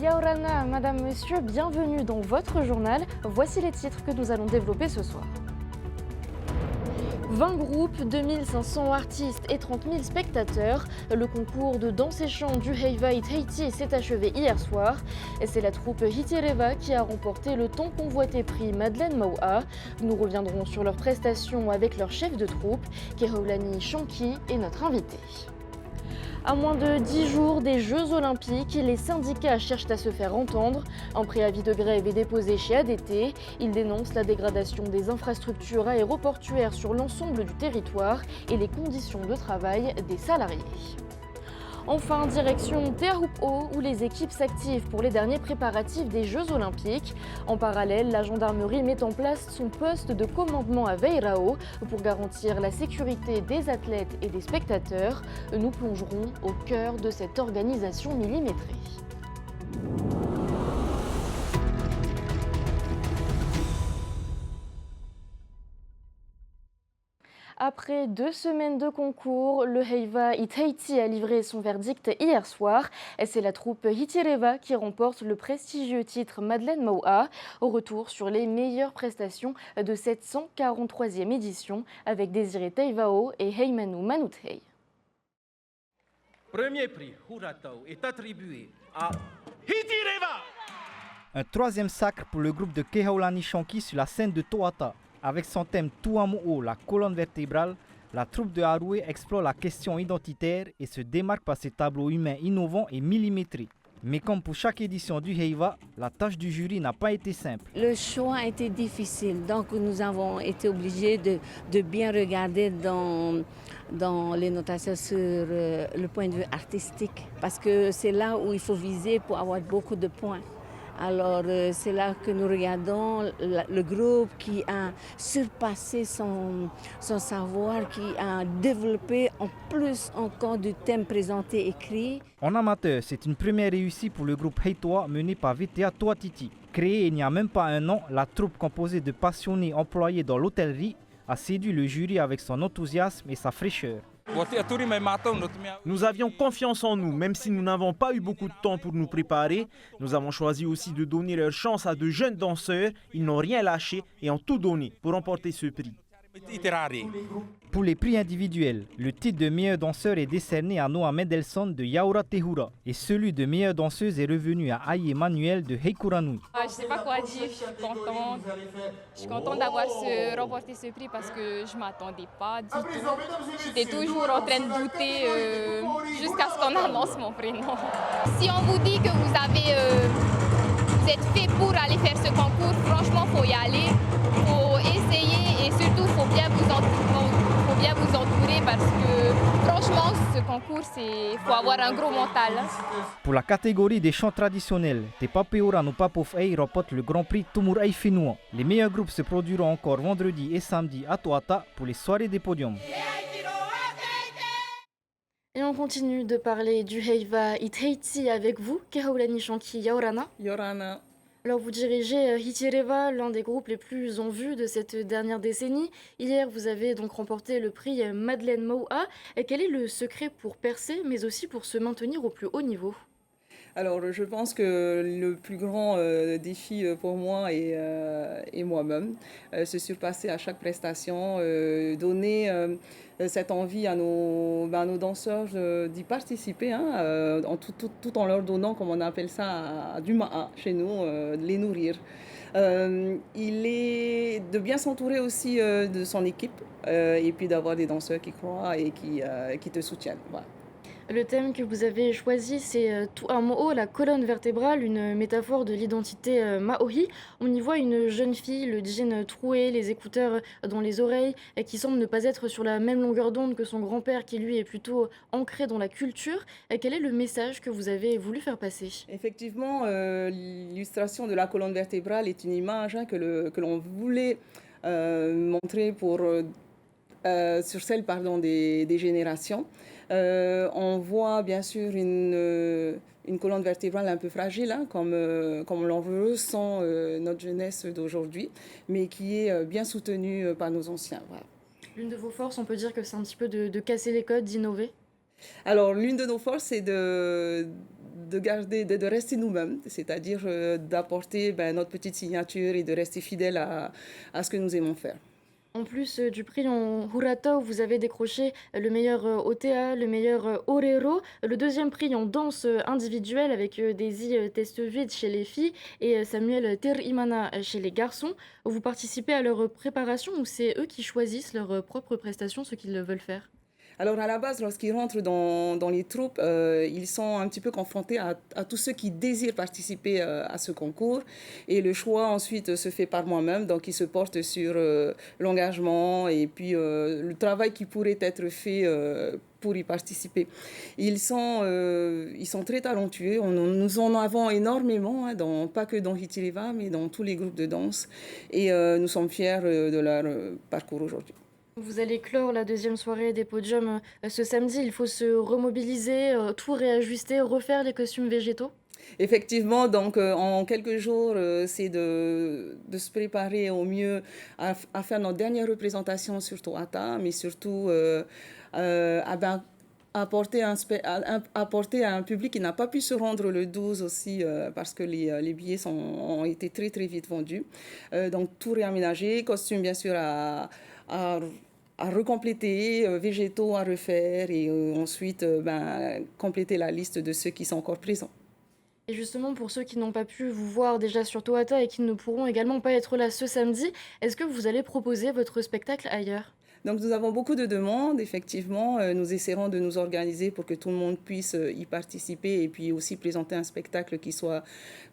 Yaorana, madame, monsieur, bienvenue dans votre journal. Voici les titres que nous allons développer ce soir. 20 groupes, 2500 artistes et 30 000 spectateurs. Le concours de danse et chant du Heiva Itaiti s'est achevé hier soir. Et c'est la troupe Hitireva qui a remporté le tant convoité prix Madeleine Maua. Nous reviendrons sur leurs prestations avec leur chef de troupe, Kehaulani Shanki, est notre invité. À moins de 10 jours des Jeux Olympiques, les syndicats cherchent à se faire entendre. Un préavis de grève est déposé chez ADT. Ils dénoncent la dégradation des infrastructures aéroportuaires sur l'ensemble du territoire et les conditions de travail des salariés. Enfin, direction Teahupo, où les équipes s'activent pour les derniers préparatifs des Jeux Olympiques. En parallèle, la gendarmerie met en place son poste de commandement à Veirao pour garantir la sécurité des athlètes et des spectateurs. Nous plongerons au cœur de cette organisation millimétrée. Après 2 semaines de concours, le Heiva Itaiti a livré son verdict hier soir. C'est la troupe Hitireva qui remporte le prestigieux titre Madeleine Maua. Au retour sur les meilleures prestations de cette 143e édition avec Désiré Teivao et Heimanu Manuthei. Premier prix Huratau est attribué à Hitireva. Un troisième sacre pour le groupe de Kehaulani Shanki sur la scène de Toata. Avec son thème Tuamo'o, la colonne vertébrale, la troupe de Haroué explore la question identitaire et se démarque par ses tableaux humains innovants et millimétrés. Mais comme pour chaque édition du Heiva, la tâche du jury n'a pas été simple. Le choix a été difficile, donc nous avons été obligés de bien regarder dans les notations sur le point de vue artistique, parce que c'est là où il faut viser pour avoir beaucoup de points. Alors c'est là que nous regardons le groupe qui a surpassé son savoir, qui a développé en plus encore du thème présenté écrit. En amateur, c'est une première réussite pour le groupe Heitoa mené par VTA Toatiti. Créée il n'y a même pas un an, la troupe composée de passionnés employés dans l'hôtellerie a séduit le jury avec son enthousiasme et sa fraîcheur. Nous avions confiance en nous, même si nous n'avons pas eu beaucoup de temps pour nous préparer. Nous avons choisi aussi de donner leur chance à de jeunes danseurs. Ils n'ont rien lâché et ont tout donné pour remporter ce prix. Pour les prix individuels, le titre de meilleur danseur est décerné à Noah Mendelssohn de Yaura Tehura et celui de meilleure danseuse est revenu à Aïe Emmanuel de Heikuranui. Je ne sais pas quoi dire, je suis contente. Je suis contente d'avoir remporté ce prix parce que je ne m'attendais pas du tout. J'étais toujours en train de douter jusqu'à ce qu'on annonce mon prénom. Si on vous dit que vous êtes fait pour aller faire ce concours, franchement, il faut y aller, il faut essayer et surtout, il faut bien vous entourer parce que franchement, ce concours, il faut avoir un gros mental. Pour la catégorie des chants traditionnels, Te Papeora no Papofei remporte le Grand Prix Tumurai Finua. Les meilleurs groupes se produiront encore vendredi et samedi à Toata pour les soirées des podiums. Et on continue de parler du Heiva Itaiti avec vous, Kehaulani Shanki Yaorana. Yorana. Alors vous dirigez Hitireva, l'un des groupes les plus en vue de cette dernière décennie. Hier, vous avez donc remporté le prix Madeleine Maua. Et quel est le secret pour percer, mais aussi pour se maintenir au plus haut niveau ? Alors, je pense que le plus grand défi pour moi et moi-même, se surpasser à chaque prestation, donner cette envie à nos danseurs d'y participer, tout en leur donnant, comme on appelle ça, du ma'a chez nous, de les nourrir. Il est de bien s'entourer aussi de son équipe et puis d'avoir des danseurs qui croient et qui te soutiennent. Voilà. Le thème que vous avez choisi, c'est Tuamo'o, la colonne vertébrale, une métaphore de l'identité maori. On y voit une jeune fille, le jean troué, les écouteurs dans les oreilles, et qui semble ne pas être sur la même longueur d'onde que son grand-père, qui lui est plutôt ancré dans la culture. Et quel est le message que vous avez voulu faire passer ? Effectivement, l'illustration de la colonne vertébrale est une image que l'on voulait montrer sur celle des générations. On voit bien sûr une colonne vertébrale un peu fragile, comme l'on ressent notre jeunesse d'aujourd'hui, mais qui est bien soutenue par nos anciens. Voilà. L'une de vos forces, on peut dire que c'est un petit peu de casser les codes, d'innover ? Alors, l'une de nos forces, c'est de rester nous-mêmes, c'est-à-dire d'apporter notre petite signature et de rester fidèle à ce que nous aimons faire. En plus du prix en Hurata, où vous avez décroché le meilleur OTA, le meilleur Orero, le deuxième prix en danse individuelle avec Daisy Testevide chez les filles et Samuel Terimana chez les garçons. Vous participez à leur préparation ou c'est eux qui choisissent leurs propres prestations, ce qu'ils veulent faire? Alors à la base, lorsqu'ils rentrent dans les troupes, ils sont un petit peu confrontés à tous ceux qui désirent participer à ce concours. Et le choix ensuite se fait par moi-même, donc ils se portent sur l'engagement et puis le travail qui pourrait être fait pour y participer. Ils sont très talentueux, nous en avons énormément, pas que dans Hitileva, mais dans tous les groupes de danse. Et nous sommes fiers de leur parcours aujourd'hui. Vous allez clore la deuxième soirée des podiums ce samedi. Il faut se remobiliser, tout réajuster, refaire les costumes végétaux. Effectivement, donc en quelques jours, c'est de se préparer au mieux à faire notre dernière représentation sur Toata, mais surtout apporter à un public qui n'a pas pu se rendre le 12 aussi parce que les billets ont été très très vite vendus. Donc tout réaménager, costumes bien sûr à recompléter, végétaux à refaire et ensuite compléter la liste de ceux qui sont encore présents. Et justement, pour ceux qui n'ont pas pu vous voir déjà sur Toata et qui ne pourront également pas être là ce samedi, est-ce que vous allez proposer votre spectacle ailleurs ? Donc nous avons beaucoup de demandes, effectivement. Nous essaierons de nous organiser pour que tout le monde puisse y participer et puis aussi présenter un spectacle qui soit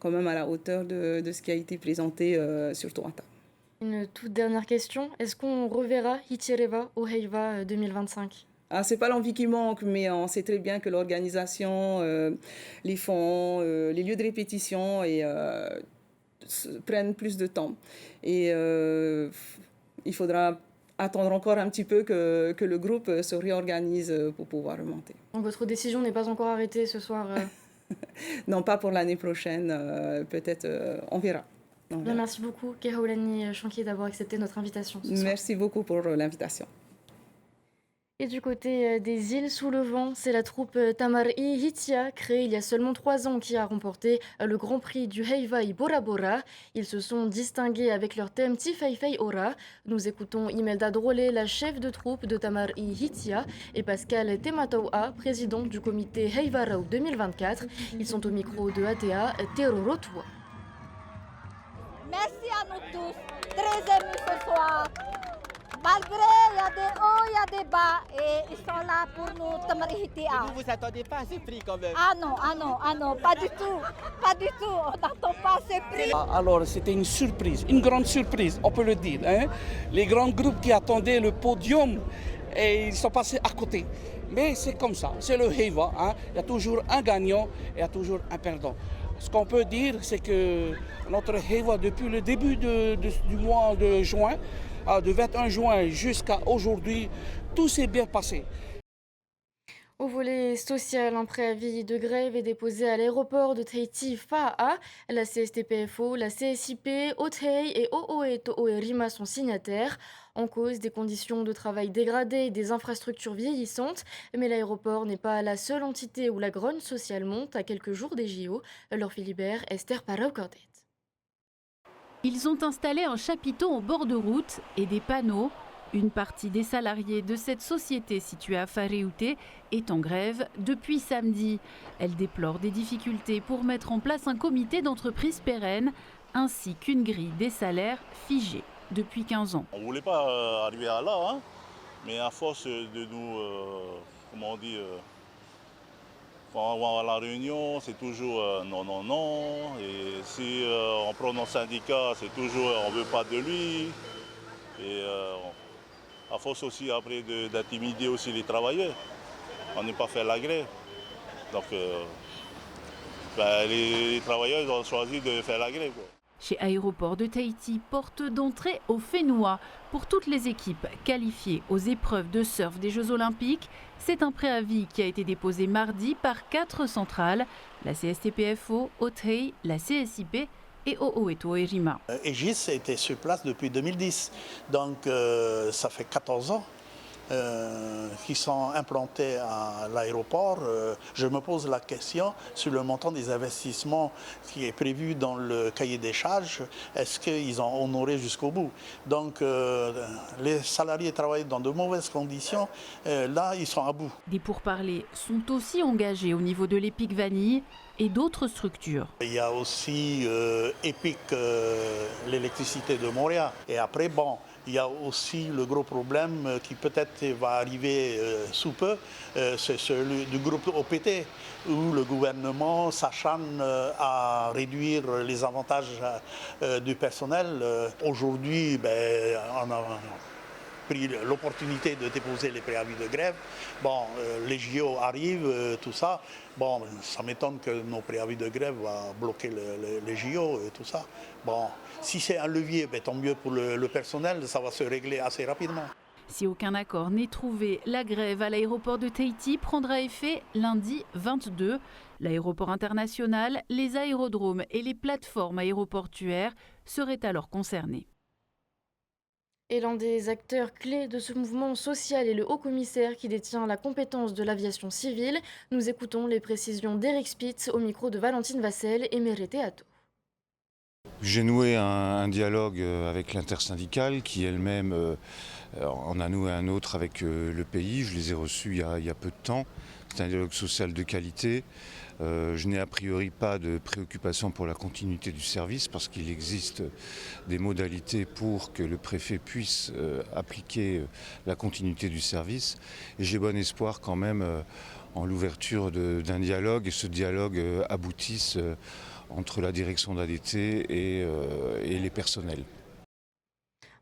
quand même à la hauteur de ce qui a été présenté sur Toata. Une toute dernière question, est-ce qu'on reverra Hitileva au Heiva 2025 ? C'est pas l'envie qui manque, mais on sait très bien que l'organisation, les fonds, les lieux de répétition prennent plus de temps. Et il faudra attendre encore un petit peu que le groupe se réorganise pour pouvoir remonter. Donc votre décision n'est pas encore arrêtée ce soir Non, pas pour l'année prochaine. Peut-être, on verra. Merci beaucoup, Kehaulani Shanki, d'avoir accepté notre invitation ce soir. Merci beaucoup pour l'invitation. Et du côté des îles sous le vent, c'est la troupe Tamari Hitia, créée il y a seulement 3 ans, qui a remporté le Grand Prix du Heivai Bora Bora. Ils se sont distingués avec leur thème Tifeifei Ora. Nous écoutons Imelda Drolé, la chef de troupe de Tamari Hitia, et Pascal Tematoa, président du comité Heivarau 2024. Ils sont au micro de ATA Terorotua. Merci à nous tous, très émus ce soir. Malgré, il y a des hauts, il y a des bas, et ils sont là pour nous, Tamari Hitia. Vous attendez pas à ces prix quand même? Ah non, pas du tout, on n'attend pas ces prix. Alors c'était une surprise, une grande surprise, on peut le dire. Les grands groupes qui attendaient le podium, et ils sont passés à côté. Mais c'est comme ça, c'est le Heiva, il y a toujours un gagnant et il y a toujours un perdant. Ce qu'on peut dire, c'est que notre Heiva, depuis le début du mois de juin, de 21 juin jusqu'à aujourd'hui, tout s'est bien passé. Au volet social, un préavis de grève est déposé à l'aéroport de Tahiti Fa'a. La CSTPFO, la CSIP, OTEI et OOE-To'o-Rima sont signataires. En cause des conditions de travail dégradées et des infrastructures vieillissantes. Mais l'aéroport n'est pas la seule entité où la grogne sociale monte à quelques jours des JO. Laure Philibert, Esther Parau-Cordet. Ils ont installé un chapiteau en bord de route et des panneaux. Une partie des salariés de cette société située à Fareute est en grève depuis samedi. Elle déplore des difficultés pour mettre en place un comité d'entreprise pérenne ainsi qu'une grille des salaires figée depuis 15 ans. On ne voulait pas arriver à là, mais à force de nous, quand on va à la réunion, c'est toujours non. Et si on prend nos syndicats, c'est toujours on ne veut pas de lui. Et à force aussi après d'intimider aussi les travailleurs, on n'est pas fait la grève. Donc les travailleurs ils ont choisi de faire la grève. Chez Aéroport de Tahiti, porte d'entrée au Fénois pour toutes les équipes qualifiées aux épreuves de surf des Jeux Olympiques. C'est un préavis qui a été déposé mardi par 4 centrales, la CSTPFO, OTEI, la CSIP et OOE-To'o-Rima. Aegis était sur place depuis 2010, donc ça fait 14 ans qui sont implantés à l'aéroport. Je me pose la question sur le montant des investissements qui est prévu dans le cahier des charges. Est-ce qu'ils ont honoré jusqu'au bout? Donc les salariés travaillent dans de mauvaises conditions. Là, ils sont à bout. Des pourparlers sont aussi engagés au niveau de l'EPIC Vanille et d'autres structures. Il y a aussi EPIC, l'électricité de Montréal. Et après, bon, il y a aussi le gros problème qui peut-être va arriver sous peu, c'est celui du groupe OPT, où le gouvernement s'acharne à réduire les avantages du personnel. Aujourd'hui, on a pris l'opportunité de déposer les préavis de grève. Bon, les JO arrivent, tout ça. Bon, ça m'étonne que nos préavis de grève vont bloquer les JO et tout ça. Bon, si c'est un levier, tant mieux pour le personnel, ça va se régler assez rapidement. Si aucun accord n'est trouvé, la grève à l'aéroport de Tahiti prendra effet lundi 22. L'aéroport international, les aérodromes et les plateformes aéroportuaires seraient alors concernés. Et l'un des acteurs clés de ce mouvement social est le haut-commissaire qui détient la compétence de l'aviation civile. Nous écoutons les précisions d'Eric Spitz au micro de Valentine Vassel et Merete Atto. J'ai noué un dialogue avec l'intersyndicale qui elle-même en a noué un autre avec le pays. Je les ai reçus il y a peu de temps. C'est un dialogue social de qualité. Je n'ai a priori pas de préoccupation pour la continuité du service parce qu'il existe des modalités pour que le préfet puisse appliquer la continuité du service. Et j'ai bon espoir quand même en l'ouverture d'un dialogue et ce dialogue aboutisse entre la direction d'ADT et les personnels.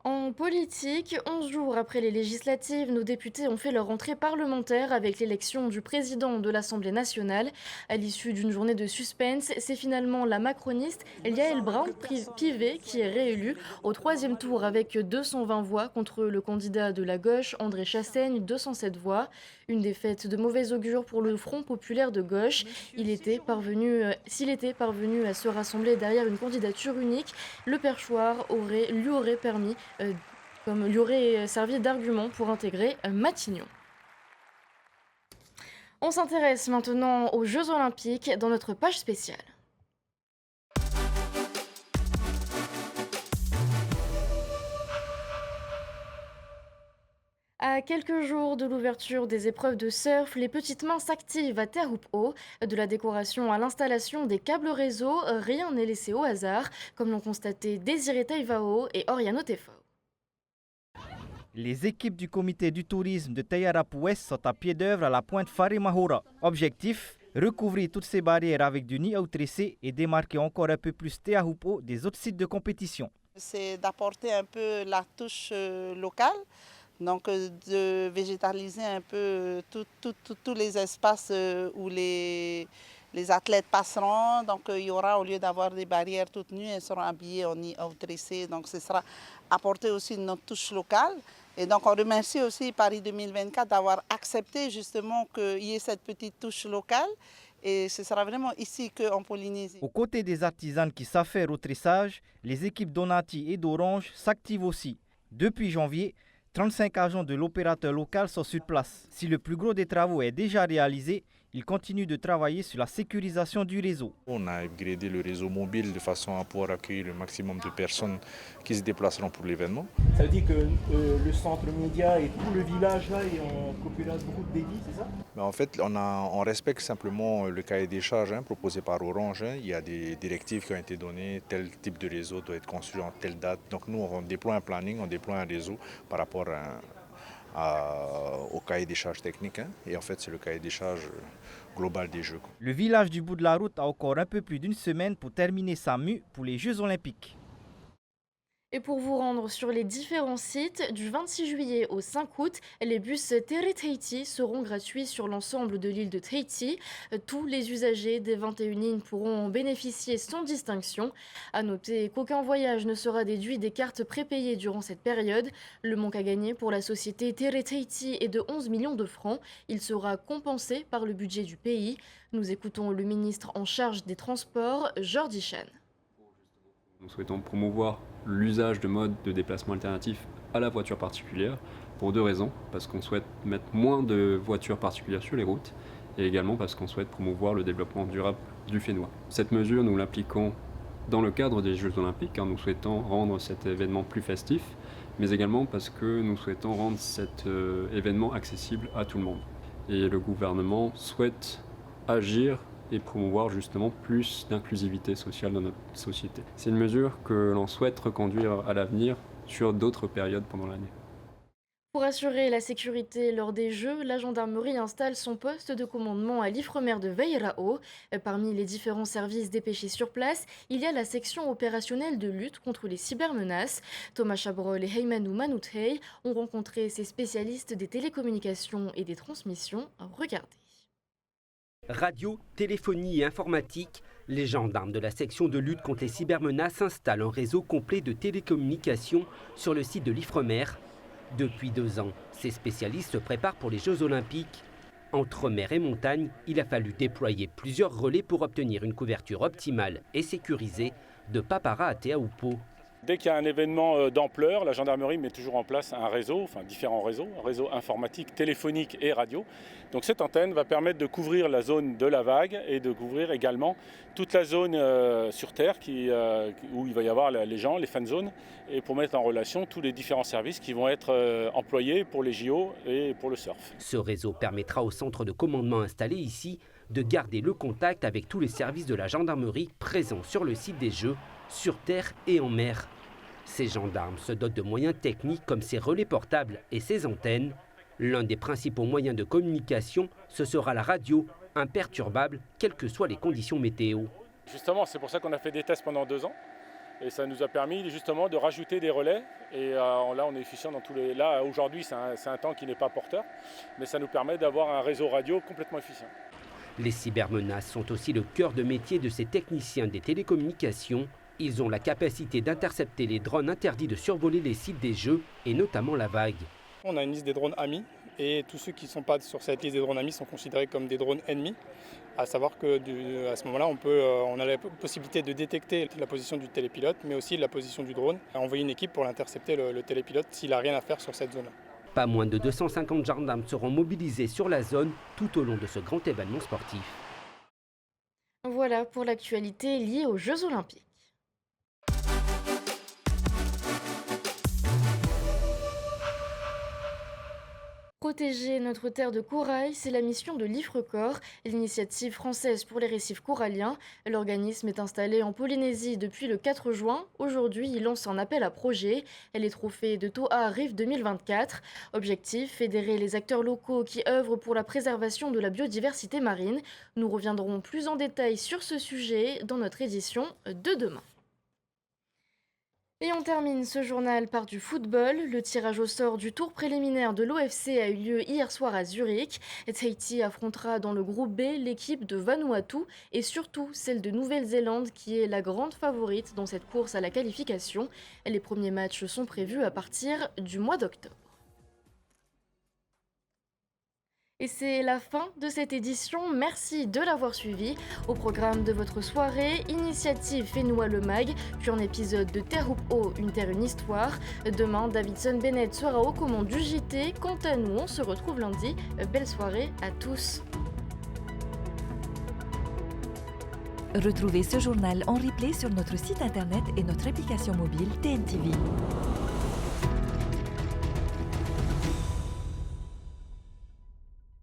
En politique, 11 jours après les législatives, nos députés ont fait leur entrée parlementaire avec l'élection du président de l'Assemblée nationale. À l'issue d'une journée de suspense, c'est finalement la macroniste Yael Braun-Pivet qui est réélue au troisième tour avec 220 voix contre le candidat de la gauche, André Chassaigne, 207 voix. Une défaite de mauvais augure pour le Front populaire de gauche. S'il était parvenu à se rassembler derrière une candidature unique, le perchoir lui aurait servi d'argument pour intégrer Matignon. On s'intéresse maintenant aux Jeux Olympiques dans notre page spéciale. À quelques jours de l'ouverture des épreuves de surf, les petites mains s'activent à Terre Hoop Haut. De la décoration à l'installation des câbles réseau, rien n'est laissé au hasard, comme l'ont constaté Désiré Taivao et Oriano Tefao. Les équipes du comité du tourisme de Tayarap Ouest sont à pied d'œuvre à la pointe Farimahora. Objectif, recouvrir toutes ces barrières avec du nid tressé et démarquer encore un peu plus Te Hoop Haut des autres sites de compétition. C'est d'apporter un peu la touche locale. Donc de végétaliser un peu tous les espaces où les athlètes passeront. Donc il y aura, au lieu d'avoir des barrières toutes nues, elles seront habillées en nid tressé. Donc ce sera apporter aussi notre touche locale. Et donc on remercie aussi Paris 2024 d'avoir accepté justement qu'il y ait cette petite touche locale. Et ce sera vraiment ici qu'en Polynésie. Aux côtés des artisans qui s'affairent au tressage, les équipes d'Onati et d'Orange s'activent aussi. Depuis janvier, 35 agents de l'opérateur local sont sur place. Si le plus gros des travaux est déjà réalisé, ils continuent de travailler sur la sécurisation du réseau. On a upgradé le réseau mobile de façon à pouvoir accueillir le maximum de personnes qui se déplaceront pour l'événement. Ça veut dire que le centre média et tout le village là est en population beaucoup de débit, c'est ça? Mais en fait, on respecte simplement le cahier des charges proposé par Orange. Il y a des directives qui ont été données, tel type de réseau doit être construit en telle date. Donc nous, on déploie un planning, on déploie un réseau par rapport au cahier des charges techniques. Et en fait, c'est le cahier des charges global des Jeux. Le village du bout de la route a encore un peu plus d'une semaine pour terminer sa mue pour les Jeux Olympiques. Et pour vous rendre sur les différents sites, du 26 juillet au 5 août, les bus Tere Tahiti seront gratuits sur l'ensemble de l'île de Tahiti. Tous les usagers des 21 lignes pourront en bénéficier sans distinction. À noter qu'aucun voyage ne sera déduit des cartes prépayées durant cette période. Le manque à gagner pour la société Tere Tahiti est de 11 millions de francs. Il sera compensé par le budget du pays. Nous écoutons le ministre en charge des Transports, Jordi Chan. Nous souhaitons promouvoir l'usage de modes de déplacement alternatifs à la voiture particulière pour 2 raisons. Parce qu'on souhaite mettre moins de voitures particulières sur les routes et également parce qu'on souhaite promouvoir le développement durable du Fénois. Cette mesure, nous l'appliquons dans le cadre des Jeux Olympiques, car nous souhaitons rendre cet événement plus festif, mais également parce que nous souhaitons rendre cet événement accessible à tout le monde. Et le gouvernement souhaite agir et promouvoir justement plus d'inclusivité sociale dans notre société. C'est une mesure que l'on souhaite reconduire à l'avenir sur d'autres périodes pendant l'année. Pour assurer la sécurité lors des Jeux, la gendarmerie installe son poste de commandement à l'Ifremer de Veyrao. Parmi les différents services dépêchés sur place, il y a la section opérationnelle de lutte contre les cybermenaces. Thomas Chabrol et Heymanou Manouthey ont rencontré ces spécialistes des télécommunications et des transmissions. Regardez. Radio, téléphonie et informatique, les gendarmes de la section de lutte contre les cybermenaces installent un réseau complet de télécommunications sur le site de l'Ifremer. Depuis 2 ans, ces spécialistes se préparent pour les Jeux Olympiques. Entre mer et montagne, il a fallu déployer plusieurs relais pour obtenir une couverture optimale et sécurisée de Papara à Teahupo. Dès qu'il y a un événement d'ampleur, la gendarmerie met toujours en place un réseau, enfin différents réseaux, un réseau informatique, téléphonique et radio. Donc cette antenne va permettre de couvrir la zone de la vague et de couvrir également toute la zone sur Terre où il va y avoir les gens, les fan zones, et pour mettre en relation tous les différents services qui vont être employés pour les JO et pour le surf. Ce réseau permettra au centre de commandement installé ici de garder le contact avec tous les services de la gendarmerie présents sur le site des Jeux, sur terre et en mer. Ces gendarmes se dotent de moyens techniques comme ces relais portables et ces antennes. L'un des principaux moyens de communication, ce sera la radio, imperturbable, quelles que soient les conditions météo. Justement, c'est pour ça qu'on a fait des tests pendant 2 ans. Et ça nous a permis justement de rajouter des relais. Et là, on est efficient dans tous les... Là, aujourd'hui, c'est un temps qui n'est pas porteur. Mais ça nous permet d'avoir un réseau radio complètement efficient. Les cybermenaces sont aussi le cœur de métier de ces techniciens des télécommunications. Ils ont la capacité d'intercepter les drones interdits de survoler les sites des Jeux et notamment la vague. On a une liste des drones amis et tous ceux qui ne sont pas sur cette liste des drones amis sont considérés comme des drones ennemis. À savoir qu'à ce moment-là, on a la possibilité de détecter la position du télépilote, mais aussi la position du drone, et envoyer une équipe pour l'intercepter le télépilote s'il n'a rien à faire sur cette zone-là. Pas moins de 250 gendarmes seront mobilisés sur la zone tout au long de ce grand événement sportif. Voilà pour l'actualité liée aux Jeux Olympiques. Protéger notre terre de corail, c'est la mission de l'Ifrecor, l'initiative française pour les récifs coralliens. L'organisme est installé en Polynésie depuis le 4 juin. Aujourd'hui, il lance un appel à projet. Les trophées de Toa Reef 2024. Objectif, fédérer les acteurs locaux qui œuvrent pour la préservation de la biodiversité marine. Nous reviendrons plus en détail sur ce sujet dans notre édition de demain. Et on termine ce journal par du football. Le tirage au sort du tour préliminaire de l'OFC a eu lieu hier soir à Zurich. Tahiti affrontera dans le groupe B l'équipe de Vanuatu et surtout celle de Nouvelle-Zélande qui est la grande favorite dans cette course à la qualification. Les premiers matchs sont prévus à partir du mois d'octobre. Et c'est la fin de cette édition. Merci de l'avoir suivi. Au programme de votre soirée, Initiative Fénois le Mag, puis un épisode de Teahupo, une terre, une histoire. Demain, Davidson Bennett sera aux commandes du JT. Quant à nous, on se retrouve lundi. Belle soirée à tous. Retrouvez ce journal en replay sur notre site internet et notre application mobile TNTV.